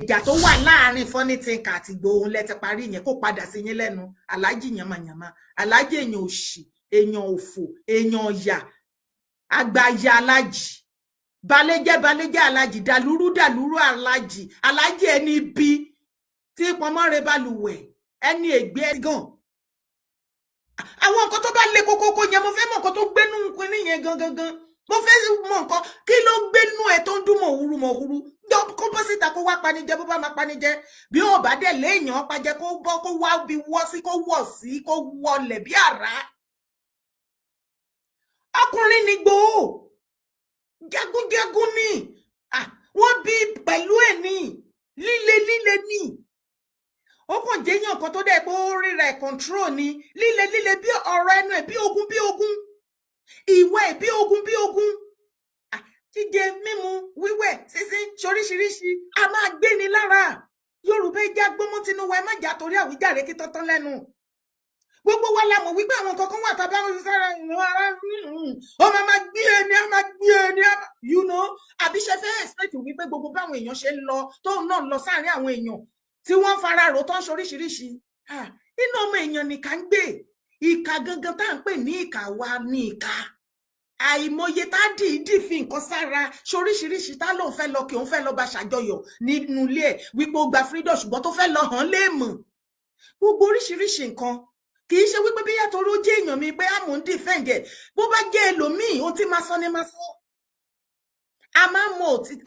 ìjà tó wà láàrin Funny Thinker àti Ìgbòho lẹ ti parí yẹn kó padà sí yín lẹ́nu aláàjì yamayama aláàjì èèyàn òṣì èèyàn òfò èèyàn ọ̀yà àgbàyà aláàjì balẹ̀jẹ́ aláàjì dàlúrú aláàjì ẹni bí tí pọnmọ́re balùwẹ̀ ẹni ègbé gan àwọn nǹkan tó bá lé kókókó yẹn mo fẹ́ mọ̀ nǹkan tó gbénú nǹkan yẹn gangan mo fẹ́ mọ̀ nǹkan kí ló gbénú ẹ̀ tó ń dún mọ̀húrú kó bọ́ síta kó wá panijẹ bó bá máa panijẹ bí ó bá dẹ̀ léèyàn pajẹ kó bọ́ kó wá bí wọ́ sí kó wọ̀ sí kó wọlẹ̀ bí àrá ọkùnrin ni Ìgbòho jagunjagun ni wọ́n bí pẹ̀lú ẹ̀ ní líle ní ó kàn jẹ́yàn kan tó dẹ̀ pé ó ríra ẹ̀ control ni líle bí ọ̀rọ̀ ẹnu ẹ̀ bí ogun ìwà ẹ̀ bí ogun jíjẹ mímu wíwẹ̀ sísín ṣoríṣiríṣi a máa gbé ni lára Yorùbá ẹja gbọmọ Tinubu ẹ má jà torí àwíjàre kí tọ́tán lẹ́nu gbogbo wa la mọ̀ wípé àwọn kankan wà tá a bá ń sára ara ó máa gbé ẹni you know àbí ṣe fẹ́ expect wípé gbogbo báwọn èèyàn ṣe ń lọ tóun náà lọ sáàrin àwọn èèyàn tí wọ́n fara rò tán ṣoríṣiríṣi inú ọmọ èèyàn nìkan ń gbé ìka gangan tá à ń pè ní ìka wa ní ìka àìmọye tá dìídì fi nǹkan sára ṣoríṣiríṣi tá lóun fẹ́ lọ kí òun fẹ́ lọ bá ṣàjọyọ̀ nínú ilé ẹ̀ wípé ó gba freedom ṣùgbọ́n tó fẹ́ lọ hàn léèmọ̀ gbogbo oríṣiríṣi nǹkan kì í ṣe wípé bí yàtọ̀ ló jẹ́ èèyàn mi pé àmọ́ ń dìfẹ́ǹdẹ̀ bó bá jẹ́ ẹlòmíì ó ti máa sọ ní máa sọ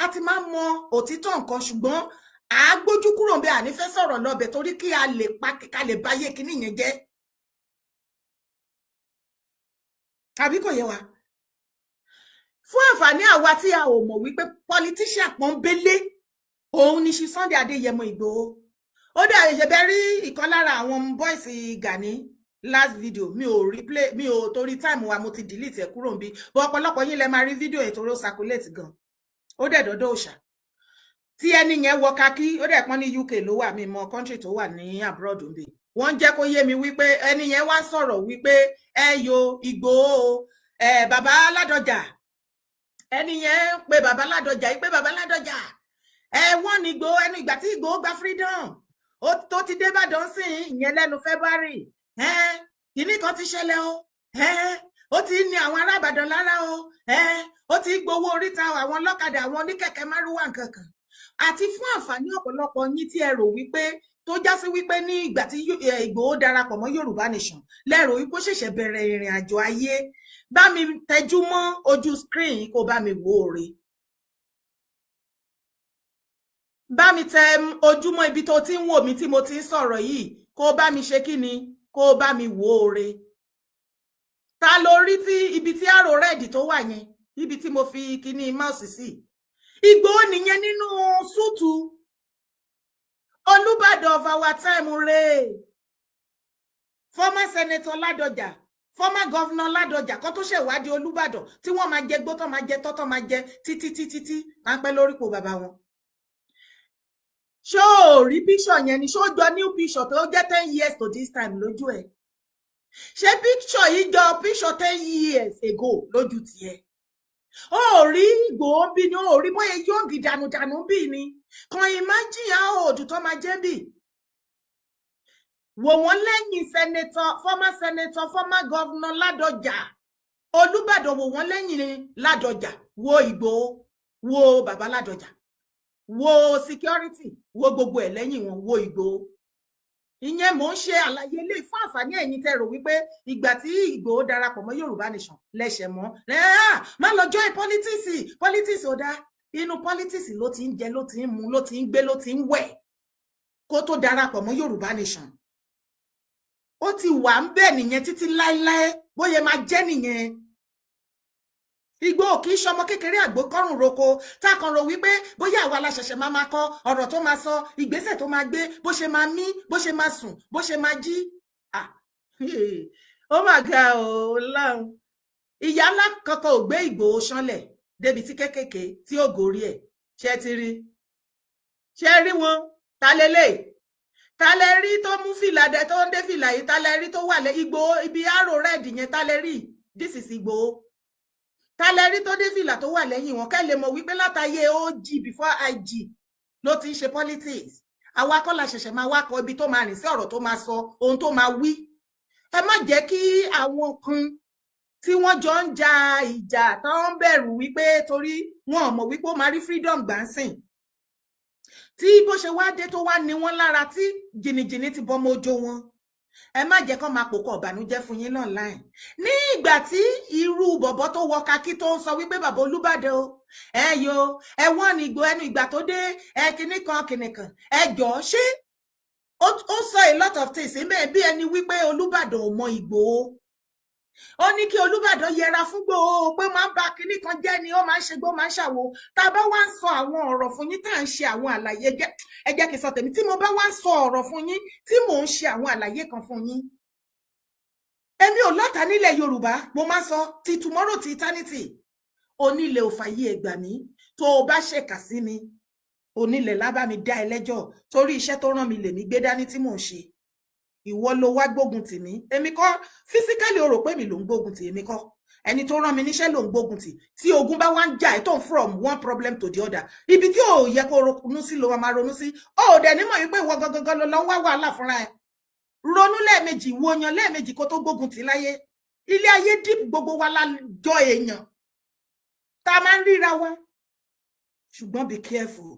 a ti máa mọ òtítọ́ nǹkan ṣùgbọ́n à á gbójú kúrò bí a ní fẹ́ sọ̀rọ̀ lọ́bẹ̀ torí kí a lè pa ká lè báyé kíní yẹn jẹ́ àbí kò yé wa fún àǹfààní àwa tí a ò mọ̀ wípé politician pọ́nbélé òun ni ṣe Sunday Adéyẹmọ Ìgbòho ó dà ìṣẹ̀bẹ̀ rí ìkan lára àwọn boys Gani last video mi ò replay mi ò torí time wa mo ti delete ẹ̀ kúrò níbí bọ́ ọ̀pọ̀lọpọ̀ yín lẹ máa rí fídíò ẹ̀ torí ó circulate gan ó dẹ̀ dọ́dọ̀ òòṣà tí ẹni yẹn wọ kakí ó dẹ̀ pọ́n ní UK ló wà mí mọ country tó wà ní abroad ń bẹ wọ́n jẹ́ kó yé mi wípé ẹni yẹn wá sọ̀rọ̀ wípé ẹ yo Ìgbòho bàbá Ládọjà ẹni yẹn pé bàbá Ládọjà yìí pé bàbá Ládọjà wọ́n ní Ìgbòho ẹni ìgbà tí Ìgbòho gba freedom ó tó ti dé Ìbàdàn sí ìyẹn lẹ́nu February kìíní kan ti ṣẹlẹ̀ o ó ti ní àwọn ará Ìbàdàn lára o ó ti gbowó oríta àwọn ọlọ́kadà àwọn oníkẹ̀kẹ́ márùwà nǹkankan àti fún àǹfààní ọ̀pọ̀lọpọ̀ yín tí ẹ rò wípé tó já sí wípé ní ìgbà tí Ìgbòho darapọ̀ mọ́ Yorùbá Nation lẹ́rò wípé ó ṣẹ̀ṣẹ̀ bẹ̀rẹ̀ ìrìn àjò ayé bá mi tẹjú mọ́ ojú screen kó bá mi wò ó re bá mi tẹ ojúmọ́ ibi tó ti ń wò mí tí mo ti ń sọ̀rọ̀ yìí kó bá mi ṣe kí ni kó bá mi wò ó re ta ló rí tí ibi tí àrò rẹ́ẹ̀dì tó wà yẹn ibi tí mo fi kíní mouse sí Ìgbòho nìyẹn nínú súùtù Olúbàdàn of our time re former senator Ládọjà former governor Ládọjà kan tó ṣèwádìí Olúbàdàn tí wọ́n máa jẹ gbó tó máa jẹ tọ́tọ́ máa jẹ títí máa ń pẹ́ lórípò bàbá wọn ṣó rí picture yẹn ni ṣó jọ new picture tó jẹ́ 10 years to this time lójú ẹ̀ ṣé picture yìí jọ picture 10 years ago lójú tiẹ̀ ó rí Ìgbòho bí ni ó rí bóyá yóògì dànùdànù bí ni kan imagine how old tó máa jẹ́ bí wò wọ́n lẹ́yìn former senator former governor Ládọjà Olúbàdàn wò wọ́n lẹ́yìn Ládọjà wo Ìgbòho wo bàbá Ládọjà wo security wo gbogbo ẹ̀ lẹ́yìn wọn wo Ìgbòho ìyẹn mò ń ṣe àlàyé ilé fún àǹfààní ẹ̀yin tẹ́ rò wípé ìgbà tí Ìgbòho darapọ̀ mọ́ Yorùbá Nation lẹ́sẹ̀ mọ́ má lọ join politics ò dá inú politics ló ti ń jẹ ló ti ń mu ló ti ń gbé ló ti ń wẹ̀ kó tó darapọ̀ mọ́ Yorùbá Nation ó ti wà ń bẹ̀ nìyẹn títí láéláé bóyá máa jẹ́ nìyẹn Ìgbòho kì í ṣọmọ kékeré àgbókọ́rùn roko tá a kan rò wípé bóyá àwa la ṣẹ̀ṣẹ̀ máa kọ ọ̀rọ̀ tó máa sọ ìgbésẹ̀ tó máa gbé bó ṣe máa mí bó ṣe máa sùn bó ṣe máa jí ó mà ga ò láhùn ìyá ńlá kankan ò gbé Ìgbòho ṣánlẹ̀ débi tí kékèké tí ó gòrí ẹ̀ ṣe ti rí ṣe rí wọn ta lélẹ̀ ta lẹ rí tó mú fìlà dẹ tó ń dé fìlà yìí ta lẹ rí tó wà lẹ Ìgbòho ibi àrò rẹ́ẹ̀dì yẹn ta lẹ rí this is Ìgbòho ta lẹ rí tó dé fìlà tó wà lẹ́yìn wọn kẹ́ lè mọ̀ wípé látàyè OG before IG ló ti ń ṣe politics àwa kọ́ la ṣẹ̀ṣẹ̀ máa wá kọ ibi tó máa rìn sí ọ̀rọ̀ tó máa sọ ohun tó máa wí ẹ má jẹ́ kí àwọn kan tí wọ́n jọ ń ja ìjà tó ń bẹ̀rù wípé torí wọn ò mọ̀ wípé ó máa rí freedom gbà ń sìn tí bó ṣe wá dé tó wá ní wọn lára tí jìnnìjìnnì ti bọ́mọ ojo wọn ẹ má jẹ́ kó máa pòkọ ìbànújẹ́ fún yín online ní ìgbà tí irú bọ̀bọ̀ tó wọ kakí tó ń sọ wípé bàbá Olúbàdàn o ẹ yo ẹ wọ́n ní ẹnu ìgbà tó dé ẹ kìnnìkan ẹ jọ ṣé ó sọ a lot of things níbẹ̀ bí ẹni wípé Olúbàdàn ò mọ Ìgbòho ó ní kí Olúbàdàn yẹra fún Ìgbòho pé máa ń ba kinní kan jẹ́ ni ó máa ń ṣe gbó máa ń ṣàwo tá a bá wá ń sọ àwọn ọ̀rọ̀ fún yín tá à ń ṣe àwọn àlàyé ẹ jẹ́ kí n sọ tèmi tí mo bá wá ń sọ ọ̀rọ̀ fún yín tí mò ń ṣe àwọn àlàyé kan fún yín èmi ò lọ́tà nílẹ̀ Yorùbá mo máa ń sọ ti tomorrow ti eternity onílẹ̀ ò fàyè ẹgbà mi tó o bá ṣèkà sí mi onílẹ̀ lábá mi dá ẹ lẹ́jọ́ torí iṣẹ́ tó rán mi lèmi gbé dání tí mò ń ṣe ìwọ ló wá gbógun tì mí èmi kọ́ physically o rò pé mi ló ń gbógun tì èmi kọ́ ẹni tó rán mi níṣẹ́ ló ń gbógun tì tí ogun bá wá ń jà ẹ tó from one problem to the other ibi tí ò yẹ kó ronú sí ló máa ronú sí ó dẹ̀ nímọ̀ wípé ìwọ gangan ló lọ ń wá wàhálà fúnra ẹ ronú lẹ́ẹ̀mejì wo yan lẹ́ẹ̀mejì kó tó gbógun tì láyé ilé ayé deep gbogbo wa lájọ èèyàn tá a máa ń ríra wa ṣùgbọ́n be careful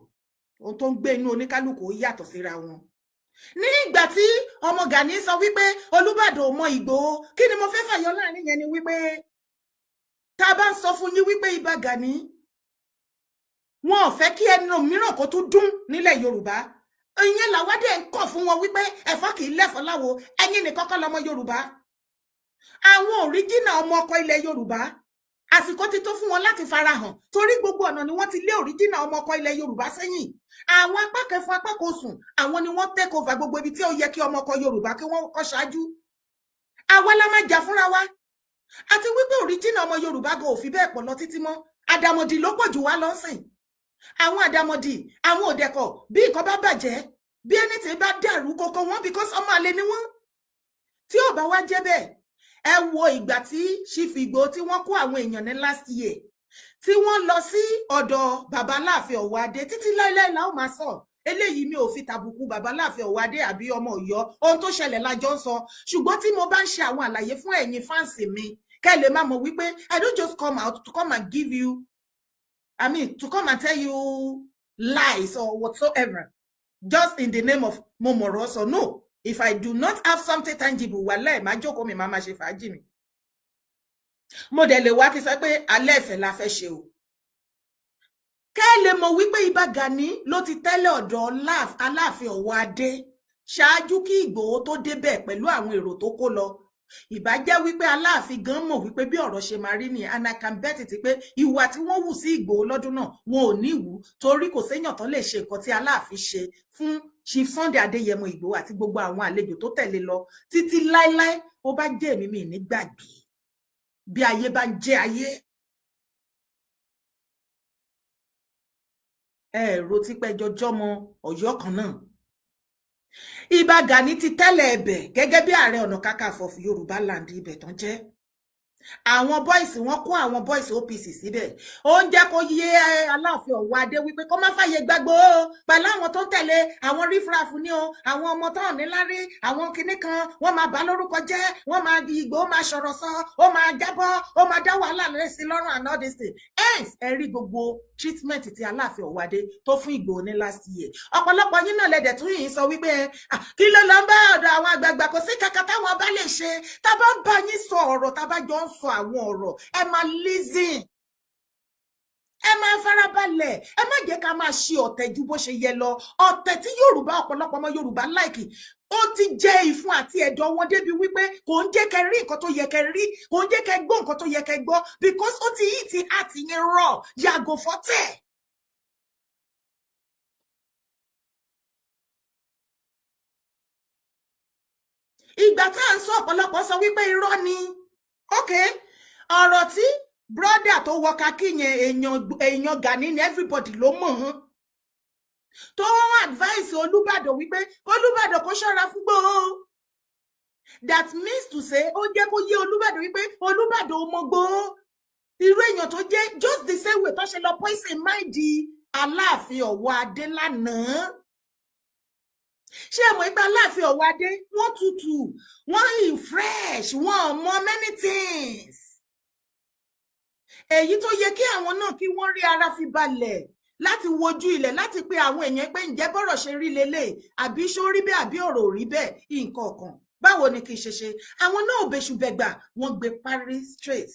ohun tó ń gbé inú oníkálukú ó yàtọ̀ síra wọn ní ìgbà tí ọmọ Gani sọ wípé Olúbàdàn ò mọ Ìgbòho kí ni mo fẹ́ fàyọ láàrin yẹn ni wípé tá a bá ń sọ fún yín wípé Ìbà Gani wọn ò fẹ́ kí ẹnu mìíràn kó tún dún nílẹ̀ Yorùbá ìyẹn làwádẹ ń kọ̀ fún wọn wípé ẹ̀fọ́ kì í lẹ́fọ́ láwo ẹ̀yin nìkan kọ́ lọmọ Yorùbá àwọn òríjìnà ọmọ ọkọ ilẹ̀ Yorùbá àsìkò ti tó fún wọn láti farahàn torí gbogbo ọ̀nà ni wọ́n ti lé òríjìnà ọmọ ọkọ ilẹ̀ Yorùbá sẹ́yìn àwọn apá kẹfún apá kò sùn àwọn ni wọ́n take over gbogbo ibi tí ó yẹ kí ọmọ ọkọ Yorùbá kí wọ́n kọ́ ṣáájú àwa la máa jà fúnra wa àti wípé òríjìnà ọmọ Yorùbá gan ò fi bẹ́ẹ̀ pọ̀ lọ títí mọ́ àdàmọ̀dì ló pọ̀ jù wá lọ́sìn àwọn àdàmọ̀dì àwọn òdẹ̀kọ̀ bí nǹkan bá bàjẹ́ bí ẹni tí bá dàrú kókó wọn because ọmọ àlè ni wọ́n tí ò bá wá jẹ́ bẹ́ẹ̀ ẹ wo ìgbà tí Chief Igboho tí wọ́n kó àwọn èèyàn ní last year tí wọ́n lọ sí ọ̀dọ̀ bàbá Aláàfin Ọ̀wọ́adé títí láíláí la ó máa sọ eléyìí mi ò fi tàbùkù bàbá Aláàfin Ọ̀wọ́adé àbí ọmọ Ọ̀yọ́ ohun tó ṣẹlẹ̀ lájọ ń sọ ṣùgbọ́n tí mo bá ń ṣe àwọn àlàyé fún ẹ̀yin fáǹsì mi kẹ́ lè má mọ̀ wípé I don't just come out to come and give you to come and tell you lies or whatsoever just in the name of Momoroso no. If I do not have something tangible, wàláhì má jókòó mi máa ṣe fàájì mi. Mo dẹ̀ lè wá kí sọ pé alẹ́ ìfẹ́ la fẹ́ ṣe o. Kẹ́ lè mọ̀ wípé Ìbà Gani ló ti tẹ́lẹ̀ ọ̀dọ̀ Aláàfin Ọ̀wọ́adé ṣáájú kí Ìgbòho tó débẹ̀ pẹ̀lú àwọn èrò tó kó lọ. Ìbá jẹ́ wípé Aláàfin gan mọ̀ wípé bí ọ̀rọ̀ ṣe máa rí ni and I can bet it pé ìwà tí wọ́n wù sí Ìgbòho lọ́dún náà wọn ò ní ìwú torí kò séèyàn tán lè ṣe nǹkan tí Aláàfin ṣe fún Chief Sunday Adéyẹmọ Ìgbòho àti gbogbo àwọn àlejò tó tẹ̀lé lọ títí láíláí ó bá jẹ́ èmi mi ní gbàgbé bí ayé bá ń jẹ́ ayé. Ẹ̀rọ tí pẹ́jọ jọmọ Ọ̀yọ́ kan náà. Ìbà Gani ti tẹ́lẹ̀ ẹ̀bẹ̀ gẹ́gẹ́ bí Ààrẹ Ọ̀nà Kakanfò fún Yorùbá land ibẹ̀ tán jẹ́. Àwọn boys wọ́n kó àwọn boys OPC síbẹ̀ ó ń jẹ́ kó yé Aláàfin Ọ̀wọ́adé wípé kó má fàyè gbàgbó pẹ̀lú àwọn tó ń tẹ̀lé àwọn rífrafù ní o àwọn ọmọ tó ní lárí àwọn kinní kan wọ́n máa bà lórúkọ jẹ́ wọ́n máa di Ìgbòho máa sọ̀rọ̀ sọ ó máa jábọ́ ó máa dá wàhálà lẹ́sìn lọ́rùn and all this thing ẹ rí gbogbo treatment tí Aláàfin Ọ̀wọ́adé tó fún Ìgbòho ní last year ọ̀pọ̀lọpọ̀ yín náà lẹ́dẹ̀ tún yìí sọ wípé kí ló lọ ń bá ọ̀dọ̀ àwọn àgbààgbà kò sí kankan táwọn bá lè ṣe tá bá ń bá yín sọ ọ̀rọ̀ tá bá jọ ń sọ àwọn ọ̀rọ̀ ẹ máa listen ẹ máa farabalẹ̀ ẹ má jẹ́ ká máa ṣe ọ̀tẹ̀ ju bó ṣe yẹ lọ ọ̀tẹ̀ tí Yorùbá ọ̀pọ̀lọpọ̀ ọmọ Yorùbá láìkì ó ti jẹ ìfun àti ẹ̀dọ̀ wọn débi wípé kò ń jẹ́ kẹ́ rí nǹkan tó yẹ kẹ́ rí kò ń jẹ́ kẹ́ gbọ́ nǹkan tó yẹ kẹ́ gbọ́ because ó ti yí ti àti yẹn rọ̀ yàgò fọ́tẹ̀. ìgbà tá à ń sọ ọ̀pọ̀lọpọ̀ sọ wípé irọ́ ni okay ọ̀rọ̀ tí brọ́dà tó wọ kakí yẹn èèyàn Gani ni everybody ló mọ̀ ọ́n tó ń advice Olúbàdàn wípé Olúbàdàn kó ṣọ́ra fún Ìgbòho that means to say ó jẹ́ kó yé Olúbàdàn wípé Olúbàdàn ò mọ Ìgbòho irú èèyàn tó jẹ́ just the same way tó ṣe lọ poison mind Aláàfin Ọ̀wọ̀ Adé lánàá. Ṣé ẹ mọ̀ pé Aláàfin Ọ̀wọ̀ Adé wọ́n tutù, wọ́n fresh, wọ́n mọ many things. Èyí tó yẹ kí àwọn náà kí wọ́n rí ara fi balẹ̀ láti wojú ilẹ̀ láti pé àwọn èèyàn pé ǹjẹ́ bọ́rọ̀ ṣe rí lélẹ̀ àbí ṣó rí bẹ́ẹ̀ àbí ọ̀rọ̀ rí bẹ́ẹ̀ nǹkan kan. Báwo ni kì í ṣe ṣe? Àwọn náà ò bẹ̀ṣù bẹ̀gbà, wọ́n gbé parí straight.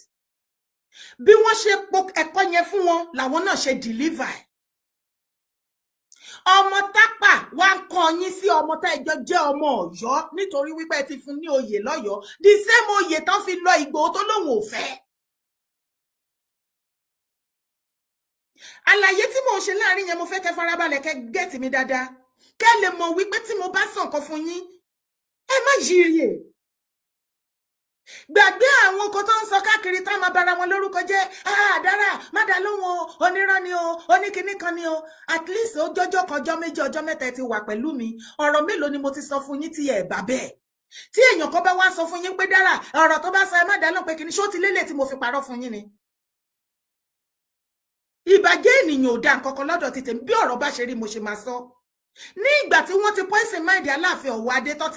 Bí wọ́n ṣe po ẹ̀kọ́ yẹn fún wọn làwọn náà ṣe deliver. Ọmọ Tápà wá ń kọ́ yín sí ọmọ tá ẹjọ jẹ́ ọmọ Ọ̀yọ́ nítorí wípé ti fún ní oyè lọ́yọ̀ọ́, the same oyè tán fi lọ Ìgbòho tó lóun ò fẹ́. Àlàyé tí mo ṣe láàrin yẹn mo fẹ́ kẹ́ farabalẹ̀ kẹ́ gẹ́tì mi dáadáa, kẹ́ lè mọ̀ wípé tí mo bá sọ nǹkan fún yín ẹ má yírí. Gbàgbé àwọn nǹkan tó ń sọ káàkiri tá máa bara wọn lórúkọ jẹ́, àdára má dá lóhùn o, onírọ́ ni o, oníkíní kan ni o. At least ó jọjọ́ kan, ọjọ́ méjì, ọjọ́ mẹ́ta ti wà pẹ̀lú mi. Ọ̀rọ̀ mélòó ni mo ti sọ fún yín tí ẹ bá bẹ́ẹ̀? Tí èèyàn kan bá wá sọ fún yín pé dára ọ̀rọ̀ tó bá sọ ẹ má dá lóhùn pé kíní, ṣó ti lélẹ̀ tí mo fi parọ́ fún yín ni? Ìbàjẹ́ ènìyàn ò dá nǹkan kan lọ́dọ̀ ti tèmi, bí ọ̀rọ̀ bá ṣe rí mo ṣe máa sọ. Ní ìgbà tí wọ́n ti poison mind Aláàfin Ọ̀wọ̀ Adé tó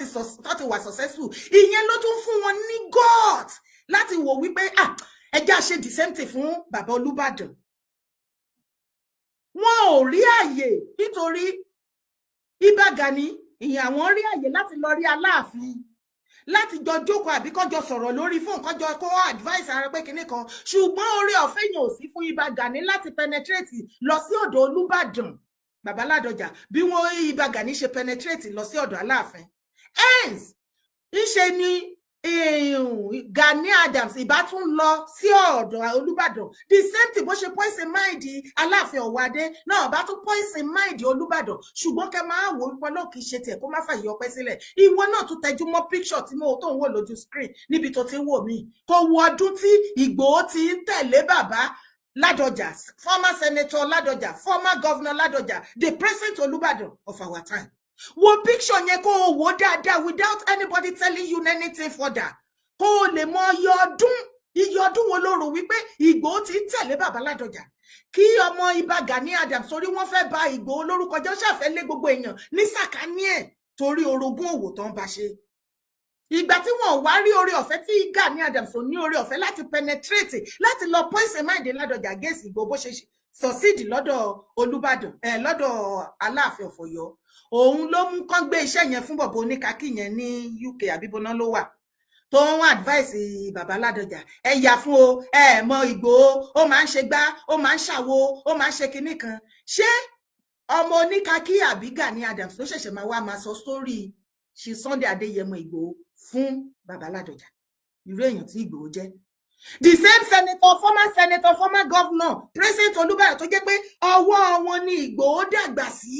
ti wà successful, ìyẹn ló tún fún wọn ní God láti wò wípé ẹjá ṣe the same thing fún bàbá Olúbàdàn. Wọn ò rí àyè nítorí Ìbà Gani, ìyẹn àwọn rí àyè láti lọ rí Aláàfin láti jọ jókòó àbí kọjọ sọ̀rọ̀ lórí fún kọjọ kó advice ara pé kinní kan, ṣùgbọ́n orí ọ̀fẹ́ yẹn ò sí fún Ìbà Gani láti penetrate lọ sí ọ̀dọ̀ Olúbàdàn Bàbá Ládọjà bí wọ́n Ìbà Gani ṣe penetrate lọ sí ọ̀dọ̀ Aláàfin. Hence ìṣe ni Gani Adams ìbá tún lọ sí ọ̀dọ̀ Olúbàdàn, the same thing bó ṣe poison mind Aláàfin Ọ̀wọ̀ Adé náà bá tún poison mind Olúbàdàn. Ṣùgbọ́n kẹ máa wò wípé náà kì í ṣe tiẹ̀ kó má fàyè ọpẹ́ sílẹ̀. Ìwọ náà tún tẹjú mọ́ picture tí mo tó ń wò lójú screen níbi tó ti ń wò mí, kò wo ọdún tí Ìgbòho ti ń tẹ̀lé bàbá Ládọjà, former senator Ládọjà, former governor Ládọjà, the present Olúbàdàn of our time. Wo picture yẹn kó o wò dáadáa without anybody telling you anything further. Kó o lè mọ iye ọdún wo ló rò wípé Ìgbòho ti ń tẹ̀lé bàbá Ládọjà. Kí ọmọ Ìbà Gani Adams torí wọ́n fẹ́ bà Ìgbòho lórúkọ jẹ́, ó ṣàfẹ́ lé gbogbo èèyàn ní sàkání ẹ̀ torí orogún òwò tó ń bá ṣe. Ìgbà tí wọ́n wá rí oore ọ̀fẹ́ tí Gani Adams ò ní oore ọ̀fẹ́ láti penetrate láti lọ poison mind Ládọjà against Ìgbòho bó ṣe succeed lọ́dọ̀ Olúbàdàn lọ́dọ̀ Aláàfin of Ọ̀yọ́. Òun ló mú kán gbé iṣẹ́ yẹn fún bọ̀bọ̀ oníkàkí yẹn ní UK àbíbọná ló wà tó ń advice bàbá Ládọjà, ẹ yà fún o, ẹ mọ Ìgbòho, ó máa ń ṣe gbá, ó máa ń ṣàwo, ó máa ń ṣe kinní kan. Ṣé ọmọ oníkàkí àbí Gani Adams ló ṣẹ̀ṣẹ̀ máa wá máa sọ story ṣe Sunday Adéyẹmọ Ìgbòho fún bàbá Ládọjà? Irú èèyàn tí Ìgbòho jẹ́. The same senator, former governor, present Olúbàdàn tó jẹ́ pé ọwọ́ wọn ni Ìgbòho dàgbà sí.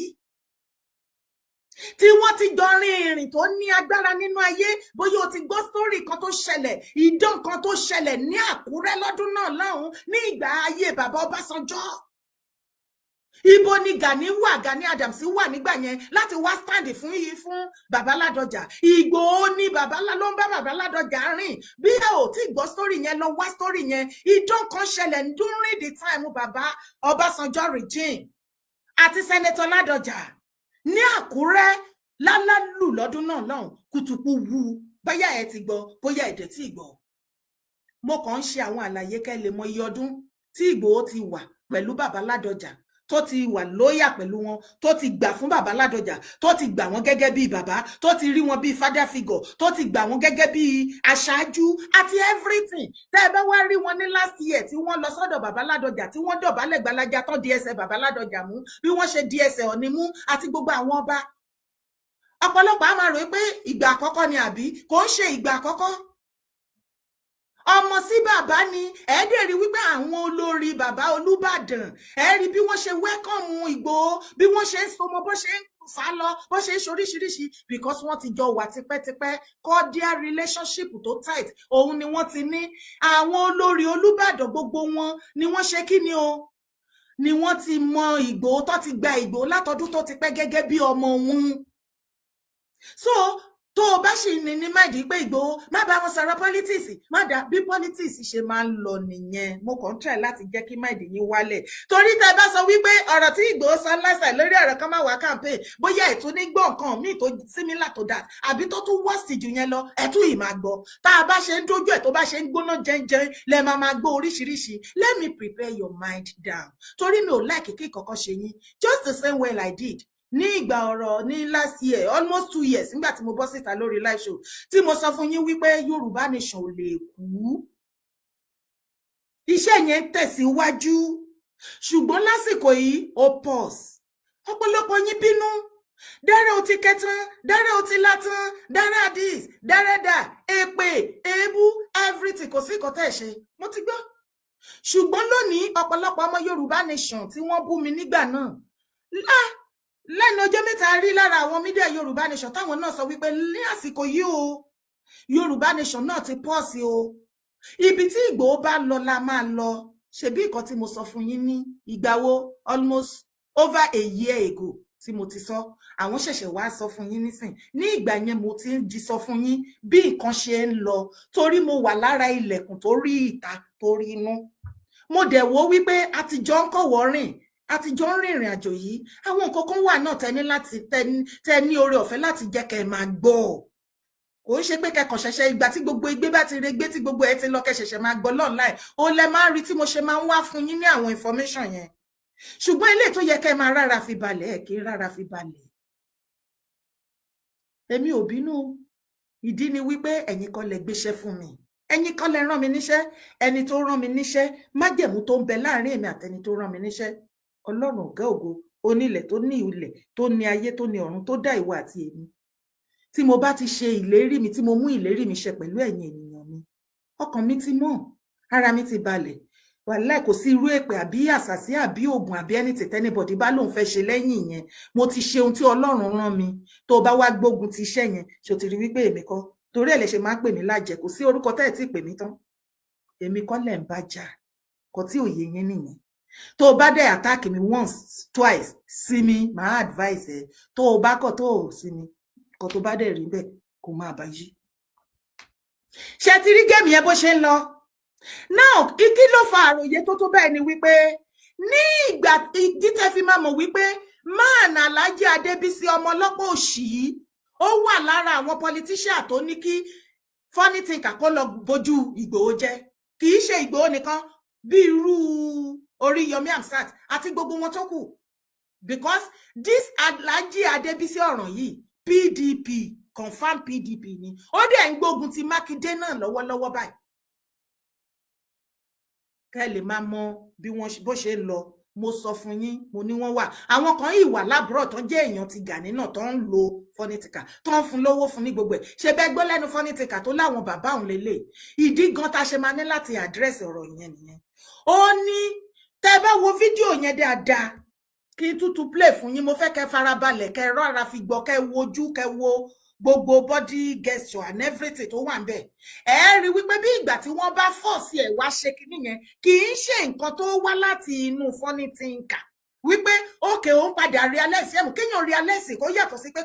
Tí wọ́n ti jọ rin ìrìn tó ní agbára nínú ayé. Bóyá o ti gbọ́ story kan tó ṣẹlẹ̀, ìdán kan tó ṣẹlẹ̀ ní Àkúrẹ́ lọ́dún náà lọ́hùn ní ìgbà ayé bàbá Ọbásanjọ́. Ibo ni Gani Adams wà nígbà yẹn láti wá stand fún bàbá Ládọjà. Ìgbòho ni ló ń bá bàbá Ládọjà rìn. Bí ẹ ò tí gbọ́ story yẹn, lọ wá story yẹn. Ìdán kan ṣẹlẹ̀ during the time bàbá Ọbásanjọ́ regime àti senator Ládọjà ní Àkúrẹ́ lálálù lọ́dún náà lọ́hùn kùtùkù wu. Bóyá ẹ ti gbọ́, bóyá ẹ dẹ̀ tí gbọ́. Mo kàn ń ṣe àwọn àlàyé kẹ́ lè mọ iye ọdún tí Ìgbòho ti wà pẹ̀lú bàbá Ládọjà, tó ti wà lóyà pẹ̀lú wọn, tó ti gbà fún bàbá Ládọjà, tó ti gbà wọ́n gẹ́gẹ́ bí bàbá, tó ti rí wọn bí father figure, tó ti gbà wọ́n gẹ́gẹ́ bí aṣáájú àti everything. Tẹ́ ẹ bá wá rí wọn ní last year tí wọ́n lọ sọ́dọ̀ bàbá Ládọjà, tí wọ́n dọ̀bálẹ̀ gbalaja tán di ẹsẹ̀ bàbá Ládọjà mú, bí wọ́n ṣe di ẹsẹ̀ Ọ̀ọ̀ni mú àti gbogbo àwọn ọba. Ọ̀pọ̀lọpọ̀ á máa rò pé ìgbà àkọ́kọ́ ni àbí kò ń ṣe ìgbà àkọ́kọ́. Ọmọ sí bàbá ni ẹ̀ẹ́dẹ̀ rí wípé àwọn olórí bàbá Olúbàdàn ẹ̀ẹ́rí bí wọ́n ṣe wẹ́kọ̀mù Ìgbòho, bí wọ́n ṣe ń sọmọ, bó ṣe ń fà lọ, bó ṣe ń ṣoríṣiríṣi, because wọ́n ti jọ wà tipẹ́tipẹ́, cordial relationship tó tight òun ni wọ́n ti ní. Àwọn olórí Olúbàdàn gbogbo wọn ni wọ́n ṣe kí ni o, ni wọ́n ti mọ Ìgbòho, tó ti gba Ìgbòho látọdún tó ti pẹ́ gẹ́gẹ́ bí ọmọ wọn. So tó o bá sì ní máìdí pé Ìgbòho má bá wọn sọ̀rọ̀ politics má dá bí politics ṣe máa ń lọ nìyẹn. Mo kàn try láti jẹ́ kí máìdí yín wálẹ̀ torí tẹ́ bá sọ wípé ọ̀rọ̀ tí Ìgbòho sọ lásà lórí ọ̀rọ̀ kan máa wá campaign bóyá ètò ní gbọ́ nǹkan míì tó similar to that àbí tó tún worst jù yẹn lọ ẹ̀tún yìí máa gbọ́ tá a bá ṣe ń dójú ẹ̀ tó bá ṣe ń gbóná jẹ́njẹ́n lẹ máa gbọ́ oríṣiríṣi. Let me prepare your mind down torí mi ò like kí kọ̀ọ̀kan ṣe yín just the same way I did ní ìgbà ọ̀rọ̀ ní last year almost 2 years nígbà tí mo bọ́ síta lórí live show tí mo sọ fún yín wípé Yorùbá nation ò lè kú iṣẹ́ yẹn tẹ̀síwájú ṣùgbọ́n lásìkò yìí ó pause ọ̀pọ̀lọpọ̀ yín bínú dára ó ti kẹtàn dára ó ti látàn dára this dára dà èpè èébú everything kò sí nǹkan tẹ́ ẹ̀ ṣe mo ti gbọ́ ṣùgbọ́n lónìí ọ̀pọ̀lọpọ̀ ọmọ Yorùbá nation tí wọ́n bú mi nígbà náà lẹ́nu ọjọ́ mẹ́ta rí lára àwọn mídíà Yorùbá nation táwọn náà sọ wípé ní àsìkò yìí o Yorùbá nation náà ti pọ̀ sí o ibi tí Ìgbòho bá lọ la máa lọ ṣebí nǹkan tí mo sọ fún yín ní ìgbà wo almost over a year ago tí mo ti sọ àwọn ṣẹ̀ṣẹ̀ wá sọ fún yín nísìn ní ìgbà yẹn mo ti ń di sọ fún yín bí nǹkan ṣe ń lọ torí mo wà lára ilẹ̀kùn tó rí ìta tó rí inú mo dẹ̀ wò wípé àtijọ́ ń kọ̀wọ́ rìn àtijọ́ ń rìnrìn àjò yìí àwọn nǹkan kan wà náà tẹni láti tẹni oore ọ̀fẹ́ láti jẹ́ kẹ́ máa gbọ́ kò ń ṣe pé kẹ́kàn ṣẹ̀ṣẹ̀ ìgbà tí gbogbo igbe bá ti regbé tí gbogbo ẹ ti lọ kẹ́ ṣẹ̀ṣẹ̀ máa gbọ́ online ó lẹ máa rí tí mo ṣe máa ń wá fún yín ní àwọn information yẹn ṣùgbọ́n ilé tó yẹ kẹ́ máa rárá fi balẹ̀ ẹ̀ kí rárá fi balẹ̀ èmi ò bínú ìdí ni wípé ẹ̀yin kọ́ lẹ gbéṣẹ́ fún mi ẹ̀yin kọ́ lẹ rán mi níṣẹ́ ẹni tó rán mi níṣẹ́ májẹ̀mú tó ń bẹ láàrin èmi àtẹni tó rán mi níṣẹ́ Ọlọ́run ọ̀gá ògo onílẹ̀ tó ní ilẹ̀ tó ní ayé tó ní ọ̀run tó dá ìwọ àti èmi tí mo bá ti ṣe ìlérí mi tí mo mú ìlérí mi ṣẹ pẹ̀lú ẹ̀yin ènìyàn mi ọkàn mi ti mọ́ ara mi ti balẹ̀ wàláì kò sí irú èpè àbí àṣàsí àbí oògùn àbí ẹni tẹ̀tẹ́nibọ̀dì bá lóun fẹ́ ṣe lẹ́yìn yẹn mo ti ṣe ohun tí Ọlọ́run rán mi tó bá wá gbógun ti iṣẹ́ yẹn ṣó ti rí wípé èmi kọ́ torí ẹ̀ lè ṣe máa ń pè mí lájẹ kò sí orúkọ tẹ́ ẹ̀ tí ì pè mí tán èmi kọ́ lẹ̀ ń bá jà kò tí òye yín nìyẹn tó bá dé attack mi once twice sí mi máa advice ẹ tó bá kọ̀ tó sí mi kò tó bá dé rí bẹ́ẹ̀ kò máa bá yí ṣe ti rí gẹ́mì yẹn bó ṣe ń lọ now kí ló fa àròyé tó bẹ́ẹ̀ ni wípé ní ìgbà títẹ́ fi máa mọ̀ wípé máàna Alhaji Adébísí ọmọ ọlọ́pọ̀ òṣì ó wà lára àwọn politician tó ní kí Funny Thinker kó lọ bójú Ìgbòho jẹ́ kì í ṣe Ìgbòho nìkan bí irú Oríyọmí Hamzat àti gbogbo wọn tó kù because this Alhaji Adébísí ọ̀ràn yìí PDP confirm PDP ni ó dẹ̀ ń gbógun ti Mákindé náà lọ́wọ́lọ́wọ́ báyìí kẹ́ lè máa mọ bí wọ́n bó ṣe ń lọ mo sọ fún yín mo ní wọ́n wà àwọn kan yìí wà lábúrò tó jẹ́ èèyàn ti Gani náà tó ń lo Funny Thinker tó ń fún lówó fún ní gbogbo ẹ̀ ṣe bẹ́ẹ̀ gbọ́ lẹ́nu Funny Thinker tó láwọn bàbá òun lélẹ̀ ìdí gan ta ṣe máa ní láti àdírẹ́sì ọ̀rọ̀ yẹn nìyẹn ó ní tẹ́ bá wo fídíò yẹn dáadáa kí n tútù play fún yín mo fẹ́ kẹ́ farabalẹ̀ kẹ́ rọra fi gbọ́ kẹ́ wojú kẹ́ wo gbogbo body gesture and everything tó wà ńbẹ̀ ẹ rí wípé bí ìgbà tí wọ́n bá force ẹ̀ wá ṣe kíní yẹn kì í ṣe nǹkan tó wá láti inú Funny Thinker wípé okay ó ń padà realize ẹ̀ mú kéèyàn realize kó yàtọ̀ sí pé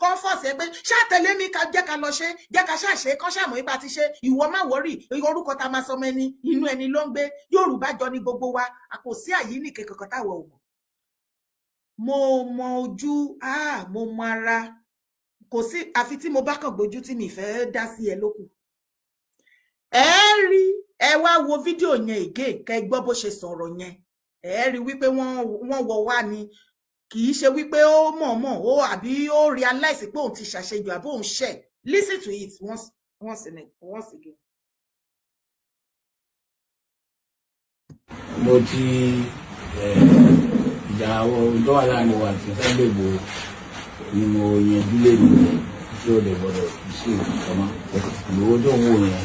kán force ẹ̀ pé ṣàtẹ̀lé mi ká jẹ́ ká lọ ṣe jẹ́ ká ṣàṣe kán ṣàmọ̀ ipa ti ṣe ìwọ má wọ́rì orúkọ tá máa sọmọ ẹni inú ẹni ló ń gbé Yorùbá jọ ní gbogbo wa kò sí àyíníkè kankan táwọn ò mọ̀ mo mọ ojú mo mọ ara kò sí àfi tí mo bá kàn gbójú tí mi fẹ́ dá sí ẹ lókù ẹ rí ẹ wá wo fídíò yẹn again kẹ́ gbọ́ bó ṣe sọ̀rọ̀ yẹn ẹ rí wípé wọ́n wọ wá ni kì í ṣe wípé ó mọ̀ọ́mọ̀ ó àbí ó realize pé òun ti ṣàṣejù àbí òun ṣẹ̀ listen to it once again. mo ti ìjà àwọn tó wà láàrin wa àti Sunday Igboho ni mo yanjú lẹ́nu tí ó lè gbọdọ̀ sí ìkọ́mọ́ ìlówó tó ń wò yẹn.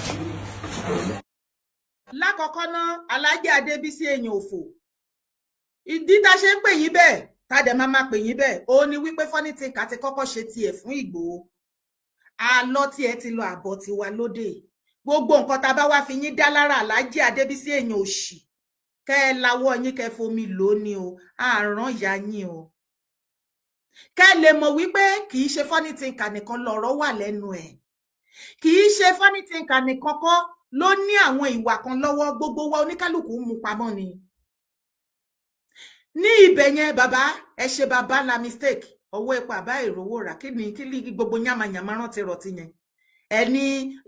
lákọ̀ọ́kọ́ náà Alhaji Adébísí èèyàn òfò ìdí tá a ṣe ń pè yín bẹ́ẹ̀ tá a dẹ̀ máa pè yín bẹ́ẹ̀ ó ní wípé Funny Thinker ti kọ́kọ́ ṣe tiẹ̀ fún Ìgbòho àlọ́ tiẹ̀ ti lọ àbọ̀ tiwa lóde gbogbo nǹkan tá a bá wá fi yín dá lára Alhaji Adébísí èèyàn òṣì kẹ́ ẹ lawọ́ yín kẹ́ fomi lò ní o àrán ìyá yín o kẹ́ lè mọ̀ wípé kì í ṣe funny thinker nìkan lọ̀rọ̀ wà lẹ́nu ẹ̀, kì í ṣe funny thinker nìkan kọ́ ló ní àwọn ìwà kan lọ́wọ́, gbogbo wa oníkálùkù ń mú pamọ́ ni. Ní ibẹ̀ yẹn bàbá ẹ ṣe bàbá la mistake, ọwọ́ epo àbá ìrówó rà, kí ni gbogbo yàmàyàmà rántí rọtí yẹn. Ẹni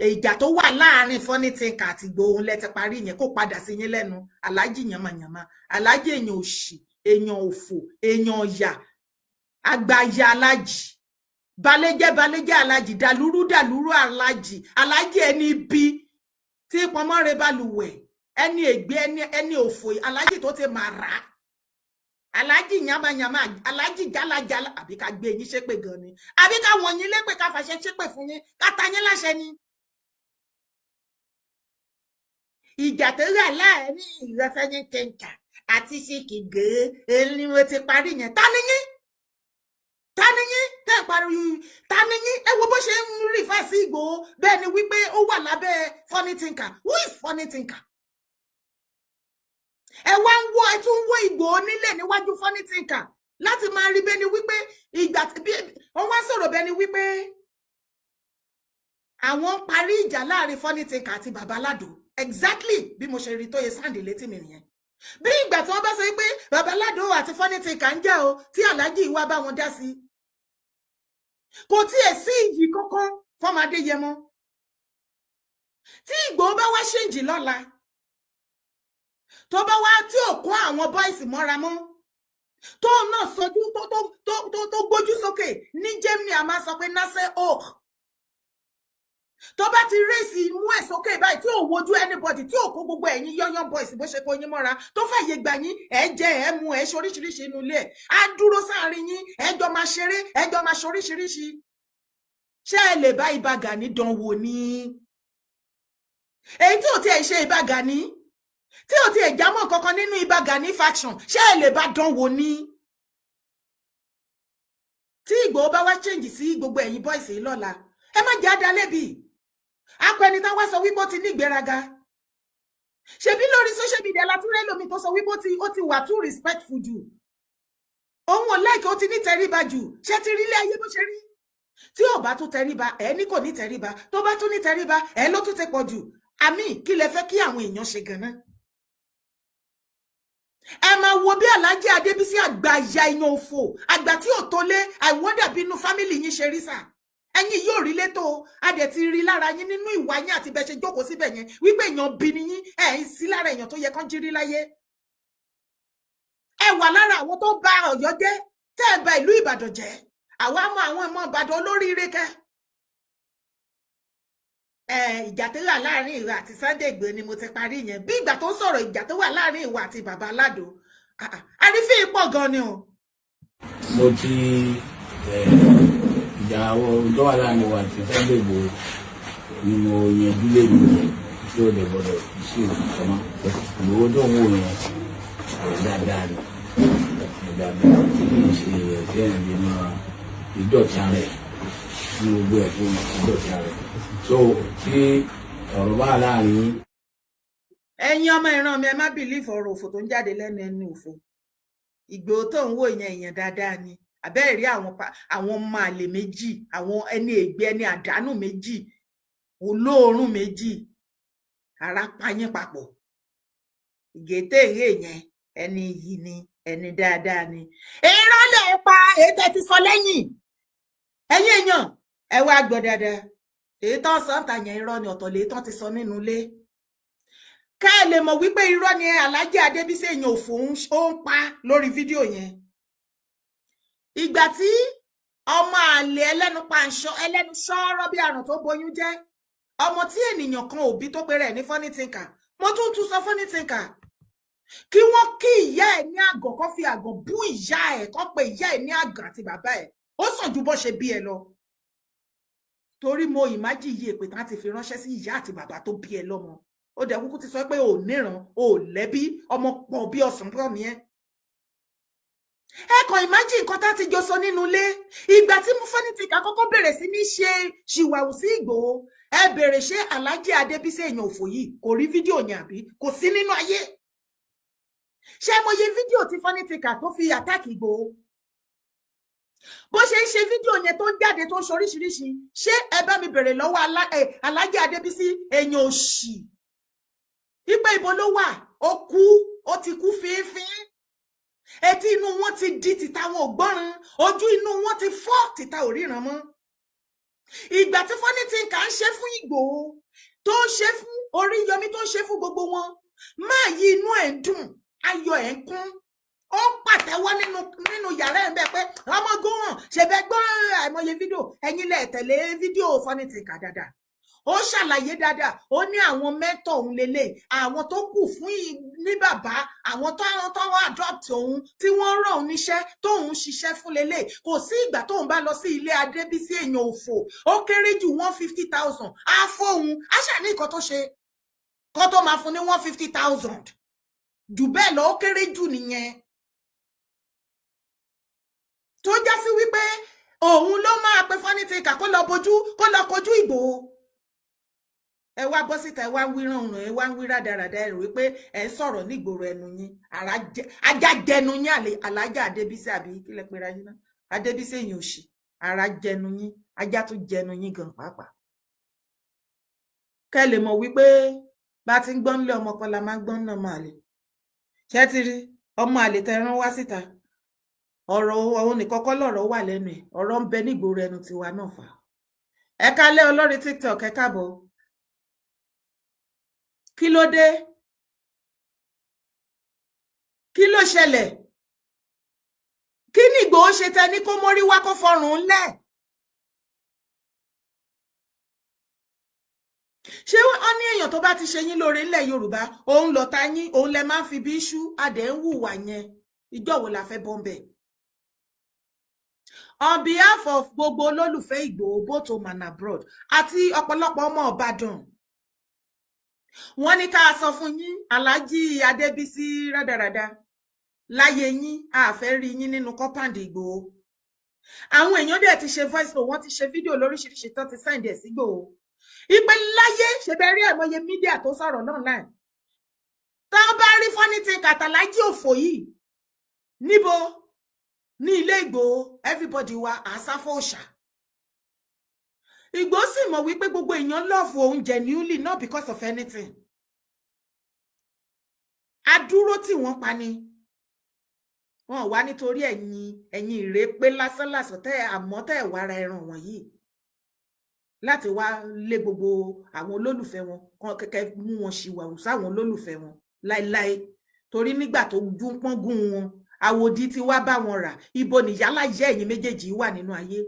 ìjà tó wà láàrin funny thinker àti Ìgbòho lẹ ti parí yẹn kó padà sí yín lẹ́nu. Aláàjì yàmàyàmà, aláàjì èèyàn òṣì, èèyàn òfò, èèyàn ọ̀yà, àgbàyà aláàjì, balẹ̀jẹ́ aláàjì, dàlúrú aláàjì, aláàjì ẹni bí tí pọnmọ́re balùwẹ̀, ẹni ègbé, ẹni òfò, aláàjì tó ti máa rà á. Aláàjì yàmàyàmà, aláàjì jálajàla, àbí ká gbé yín ṣépè gan ni, àbí ká wọ̀n yín lépè, ká fàṣẹ ṣépè fún yín, ká ta yín láṣẹ ni. Ìjà tó rà láàrin ìrẹsẹ̀yìn kẹńkà àti ṣìkìgè ẹni mo ti parí yẹn. Ta ni yín tẹ́ parí, ta ni yín? Ẹ wo bó ṣe ń rí fà sí Ìgbòho bẹ́ẹ̀ ni wípé ó wà lábẹ́ funny thinker. Who is funny thinker? Ẹ wá ń wo, ẹ tún ń wo Ìgbòho nílé níwájú funny thinker láti máa rí bẹ́ẹ̀ ni wípé ìgbà wọ́n wá sọ̀rọ̀ bẹ́ẹ̀ ni wípé àwọn parí ìjà láàrin funny thinker àti Bàbá Ládò. Exactly bí mo ṣe rí tó yẹ sáǹdì létí mi nìyẹn. Bí ìgbà tí wọ́n bá sọ pé Bàbá Ládò àti funny thinker ń jà o, tí Aláàjì wá bá wọn dá sí. Kò tiẹ̀ sí ìyí kankan fọ́mọ Adéyẹmọ. Tí Ìgbòho bá wá ṣèǹjì lọ́la, tó bá wá tí ò kó àwọn bọ́ìsì mọ́ra mọ́, tó náà sọjú tó gbójú sókè ní Germany, a máa sọ pé nase oak. Tó bá ti rèsì mú ẹ̀ sókè báyìí tí ò wojú anybody, tí ò kó gbogbo ẹ̀yin yọ́yọ́ boys bó ṣe kó yín mọ́ra, tó fàyè gbà yín, ẹ jẹ ẹ mu ẹ ṣoríṣiríṣi inú ilé ẹ̀, á dúró sáàrin yín, ẹ jọ máa ṣeré, ẹ jọ máa ṣoríṣiríṣi. Ṣé ẹ lè bá Ìbà Gani dánwò ni? Èyí tí ò tiẹ̀ ṣe Ìbà Gani, tí ò tiẹ̀ jámọ́ kankan nínú Ìbà Gani faction, ṣé ẹ lè bá dánwò ni? Tí Ìgbòho bá wá change sí gbogbo ẹ̀yin boys yìí lọ́la, ẹ má jẹ́ àdálẹ́bì. Akọni tá wá sọ wípé ó ti ní ìgbéraga. Ṣebí lórí social media la tún rẹ́ lómi tó sọ wípé ó ti wà too respectful jù. Òun ò like ó ti ní tẹríba jù. Ṣé ti rí ilé ayé bó ṣe rí? Tí ò bá tún tẹríba, ẹ ní kò ní tẹríba. Tó bá tún ní tẹríba, ẹ ló tún ti pọ̀ jù. Àmì kí lẹ fẹ́ kí àwọn èèyàn ṣe gan-an? Ẹ máa wo bí Alhaji Adébísí àgbà ìyá èèyàn òfò, àgbà tí ò tó lé, àìwọ́dà bínú fámìlì yín ṣe rí sà. Ẹ̀yin yóò rí létò, a dẹ̀ ti rí lára yín nínú ìwà yín àti bẹ́ẹ̀ ṣe jókòó síbẹ̀ yẹn wípé èèyàn bí ni yín, ẹ̀ ń sí lára èèyàn tó yẹ kán jírí láyé. Ẹ wà lára àwọn tó bà Ọ̀yọ́ jẹ́, tẹ́ ẹ bà ìlú Ìbàdàn jẹ́. Àwa mọ àwọn ọmọ Ìbàdàn olóríire kẹ́. Ìjà tó wà láàrin ìwà àti Sunday Igboho ni mo ti parí yẹn. Bí ìgbà tó sọ̀rọ̀ ìjà tó wà láàrin ìwà àti Bàbá Ládò, àrífín pọ̀ gan ni o. Mo ti ìjà àwọn tó wà láàrin wa àti Sunday Igboho ni mo yanjú lẹ́nu tí ó lè gbọdọ̀ sí ìkọ́mọ́. Ìgbòho tó ń wò yẹn dáadáa ni dáadáa tí kì í ṣe ẹ̀fẹ́ ẹ̀mí náà ìdọ̀tí ara ẹ̀ ní gbogbo ẹ̀ tó ìdọ̀tí ara ẹ̀. So tí ọ̀rọ̀ bá láàrin. Ẹ̀yin ọmọ ìran mi ẹ má bìlífù ọ̀rọ̀ òfò tó ń jáde lẹ́nu ẹni òfò. Ìgbòho tó ń wò yẹn èèyàn dáadáa ni. Àbẹ́ẹ̀ rí àwọn ọmọ àlè méjì, àwọn ẹni ègbé ẹni àdánù méjì, olóòórùn méjì, ara payín papọ̀. Ìgètè èrè yẹn ẹni yìí ni, ẹni dáadáa ni. Irọ́ lè pa ètò ti sọ lẹ́yìn. Ẹ̀yin èèyàn ẹ wá gbọ́ dáadáa. Èyí tó ń sọ ń ta yẹn irọ́ ni, ọ̀tọ̀ lè tán ti sọ nínú ilé. Ká ẹ lè mọ̀ wípé irọ́ ni Alhaji Adébísí èèyàn òfò ó ń pa lórí fídíò yẹn. Ìgbà tí ọmọ àlè ẹlẹ́nu panṣọ ẹlẹ́nu ṣọ́ọ́rọ́ bí àrùn tó boyún jẹ́, ọmọ tí ènìyàn kan òbí tó pé rẹ̀ ní funny thinker, mo tún sọ funny thinker. Kí wọ́n kí ìyá ẹ̀ ní àgọ̀, kó fi àgọ̀ bú ìyá ẹ̀, kó pe ìyá ẹ̀ ní àgàn àti bàbá ẹ̀, ó sàn ju bó ṣe bí ẹ lọ. Torí mo ìmájì yìí èpè tán ti fi ránṣẹ́ sí ìyá àti bàbá tó bí ẹ lọ́mọ. Ó dẹ̀ kúkú ti sọ pé ò níran, ò lẹ́bí, ọmọ pọ̀ bí ọ̀sán pọ̀ ní ẹ́. Ẹ kàn ìmájì nǹkan tá ti jọ sọ nínú ilé. Ìgbà tí mo funny thinker àkọ́kọ́ bẹ̀rẹ̀ sí ní ṣe ṣìwàwù sí Ìgbòho, ẹ bèrè ṣé Alhaji Adébísí èèyàn òfò yìí kò rí fídíò yẹn àbí kò sí nínú ayé? Ṣé mo yẹ fídíò tí funny thinker tó fi attack Ìgbòho? bó ṣe ń ṣe fídíò yẹn tó ń jáde tó ń ṣe oríṣiríṣi ṣé ẹ bá mi bèrè lọ́wọ́ Alhaji Adébísí èèyàn òṣì ipe ibo ló wà ó ti kú fínfín etí inú wọn ti di tìta wọn ò gbọ́ràn ojú inú wọn ti fọ́ tìta ò ríran mọ́ ìgbà tí Funny Thinker ń ṣe fún Ìgbòho tó ń ṣe fún Oríyọmí tó ń ṣe fún gbogbo wọn máa yí inú ẹ̀ ń dùn ayọ̀ ẹ̀ ń kún ó pàtẹ́wọ́ nínú yàrá ẹ̀ ń bẹ pé ọmọ gómìn ṣèbẹ gbọ́ àìmọye fídíò ẹ̀yin lẹ tẹ̀lé fídíò Funny Thinker dáadáa ó ṣàlàyé dáadáa ó ní àwọn mẹ́tọ̀ òun lélẹ̀ àwọn tó kù fún ní bàbá àwọn tó wọ́n adopt òun tí wọ́n rán òun níṣẹ́ tóun ṣiṣẹ́ fún lélẹ̀ kò sí ìgbà tóun bá lọ sí ilé Adébísí èèyàn òfò ó kéré jù 150,000 á fóun á ṣàní nǹkan tó ṣe kó tó máa fún ní 150,000 jù bẹ́ẹ̀ lọ ó kéré jù nìyẹn tó já sí wípé òun ló máa pe Funny Thinker kó lọ kojú Ìgbòho ẹ wá bọ́ síta ẹ wá ń wíran ọ̀ràn ẹ wá ń wí rádaràda ẹ rò wípé ẹ ń sọ̀rọ̀ nígboro ẹnu yín ajá jẹnu yín Alájà Adébísí àbí kílẹ̀ pera yín náà Adébísí èyàn òṣì ara jẹnu yín ajá tún jẹnu yín gan pàápàá kẹ́ lè mọ̀ wípé bá ti ń gbọ́n lé ọmọ kan la máa ń gbọ́n náà máa lè ṣé ti rí ọmọ àlè tẹ rán wá síta ọ̀rọ̀ òun nìkan kọ́ lọ̀rọ̀ wà lẹ́nu ẹ̀ ọ̀rọ̀ ń bẹ nígboro ẹnu tiwa náà fà ẹ kálẹ́ olórí TikTok ẹ káàbọ̀ kí ló dé kí ló ṣẹlẹ̀ kí ni Ìgbòho ṣe tẹ ní kó mórí wá kó fọrùn ńlẹ̀ ṣé wọ́n ní èèyàn tó bá ti ṣe yín lóore ńlẹ̀ Yorùbá òun lọ̀tá yín òun lẹ máa ń fi bí iṣu adẹ̀ ń hùwà yẹn ìjọ́ wo la fẹ́ bọ́m̀bẹ̀ on behalf of gbogbo olólùfẹ́ Ìgbòho both home and abroad àti ọ̀pọ̀lọpọ̀ ọmọ Ìbàdàn wọ́n ní ká sọ fún yín Alhaji Adébísí rádaràda láyé yín a fẹ́ rí yín nínú compound Ìgbòho àwọn èèyàn dẹ̀ ti ṣe voice note wọ́n ti ṣe fídíò lóríṣiríṣi tán ti send ẹ̀ sí Ìgbòho ìpè láyé ṣe bẹ rí àìmọye mídíà tó sọ̀rọ̀ náà láì tá bá rí Funny Thinker àtàlájì òfò yìí níbo ní ilé Ìgbòho everybody wa àsáfọ́ òṣà Ìgbòho sì mọ̀ wípé gbogbo èèyàn love òun genuinely not because of anything adúró tí wọ́n pa ni wọ́n wá nítorí ẹ̀yin ìrépé lásánlàsán tẹ́ àmọ́ tẹ́ wàrà ẹran wọ̀nyí láti wá lé gbogbo àwọn olólùfẹ́ wọn kan kẹ́kẹ́ mú wọn ṣìwàwù sáwọn olólùfẹ́ wọn láéláé torí nígbà tó dún pọ́ngún wọn àwòdì tí wá bá wọn rà ibo nìyálà jẹ́ ẹ̀yin méjèèjì wà nínú ayé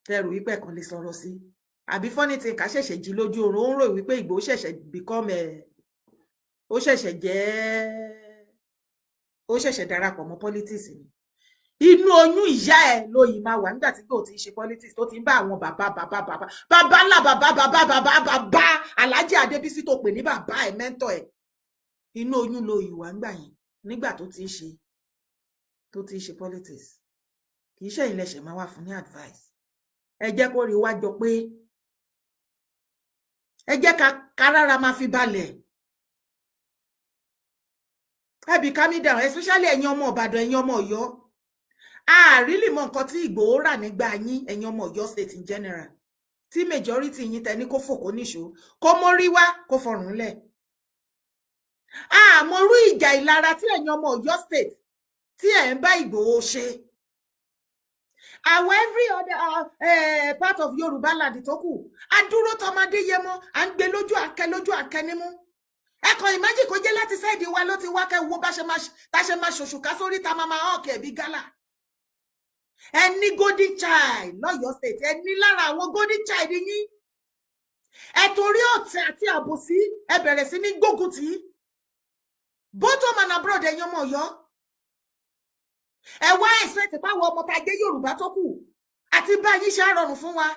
tẹ́rù wípé kan lè sọ̀rọ̀ sí àbí Funny Thinker ṣẹ̀ṣẹ̀ jí lójú oorun ó ń rò wípé Ìgbòho ṣẹ̀ṣẹ̀ become ó ṣẹ̀ṣẹ̀ darapọ̀ mọ́ politics ni inú oyún ìyá ẹ̀ lóyìn máa wà nígbà tí kò ti ṣe politics tó ti ń bá àwọn bàbá Alhaji Adébísí tó pè ní bàbá ẹ̀ mẹ́ńtọ̀ ẹ̀ inú oyún lóyìn wà ńgbà yẹn nígbà tó ti ṣe politics kì í ṣe ìlẹ̀ṣẹ̀ máa wà fún ní advice ẹ jẹ́ kó rí wájọ pé ẹ jẹ́ ká rárá máa fi balẹ̀ ẹ bí calm down especially ẹ̀yin ọmọ Ìbàdàn ẹ̀yin ọmọ Ọ̀yọ́ really mọ nǹkan tí Ìgbòho rà nígbà yín ẹ̀yin ọmọ Ọ̀yọ́ state in general tí majority yín tẹni kó fò kó níṣó kó mórí wá kó fọrùn lẹ̀ àmọ́rú ìjà ìlara tí ẹ̀yin ọmọ Ọ̀yọ́ state tí ẹ̀ ń bá Ìgbòho ṣe àwọn every other part of Yorùbá land tó kù adúró tọmọdé yẹmọ à ń gbé lójú àkẹ nímú ẹkàn ìmájì kó jẹ́ láti sáìdì wa ló ti wá kẹ wo bá ṣe máa ṣoṣù ká sórí ta máa hàn kẹ bí gálà ẹni golden child lọ́yọ́ state ẹni lára àwọn golden child yín ẹ torí ọ̀tẹ̀ àti àbòsí ẹ bẹ̀rẹ̀ sí ní gbógun tì both home and abroad ẹ̀yin ọmọ Ọ̀yọ́ ẹ wá ẹ̀sẹ̀ tí páwọn ọmọ tá a jẹ́ Yorùbá tó kù àti báyìí ṣe rọrùn fún wa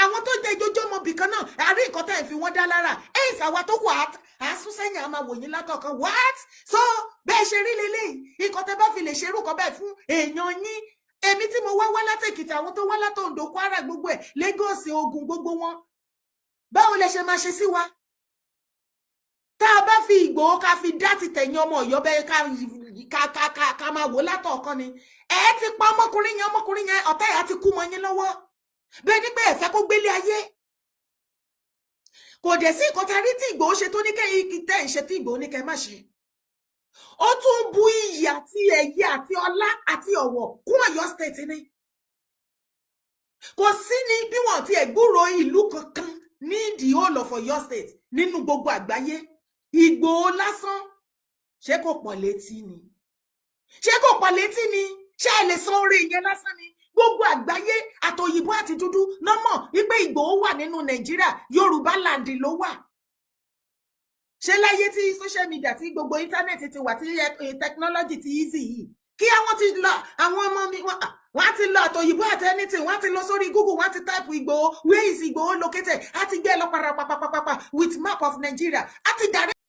àwọn tó jẹ́ ìjọjọ́ ọmọ bìkan náà àrí nǹkan tẹ́ ẹ̀ fi wọ́n dá lára ẹ̀yìn sàwa tó kù àásún sẹ́yìn àmà wòyìn látọ̀kan what so bẹ́ẹ̀ ṣe rí lélẹ́yìn nǹkan tẹ́ bá fi lè ṣerú kan bẹ́ẹ̀ fún èèyàn yín èmi tí mo wá látèkìtì àwọn tó wá látòǹdó Kwara gbogbo ẹ̀ Lagos Ògùn gbogbo wọn báwo lẹ ṣe máa ṣe sí wa tá a bá fi Ìgbòho ká fi dá ti tẹ̀yìn ọmọ Ọ̀yọ́ bẹ́ẹ̀ ká ká máa wò látọ̀ọ̀kan ni ẹ ti pa ọmọkùnrin yẹn ọ̀tá ẹ̀ á ti kú mọ́ yín lọ́wọ́ bẹ́ẹ̀ ni pé ẹ fẹ́ kó gbélé ayé kò dẹ̀ sí nǹkan tá a rí tí Ìgbòho ṣe tó ní kẹ́yìn tẹ́ ẹ̀ ṣe tí Ìgbòho ní kẹ́ má ṣe ó tún bu iyì àti ẹ̀yẹ àti ọlá àti ọ̀wọ̀ kún Ọ̀yọ́ state ni kò sí ní bí wọ́n ti ẹ̀gbúrò ìlú kankan ní the whole of Ọ̀yọ́ state nínú gbogbo àgbáyé Ìgbòho lásán ṣé kò pọ̀ létí ni ṣé ẹ lè san orí ìyẹn lásán ni gbogbo àgbáyé àtòyìnbó àti dúdú nọ́mọ̀ wípé Ìgbòho wà nínú Nàìjíríà Yorùbá láǹdì ló wà ṣé láyé tí social media tí gbogbo íńtánẹ́ẹ̀tì ti wà tí technology ti easy yìí kí àwọn ti lọ àwọn ọmọ mi wọ́n ti lọ àtòyìnbó àti anything wọ́n ti lọ sórí Google wọ́n ti type Ìgbòho where is Ìgbòho located á ti gbé lọ parapapapapa with map of Nigeria á ti direct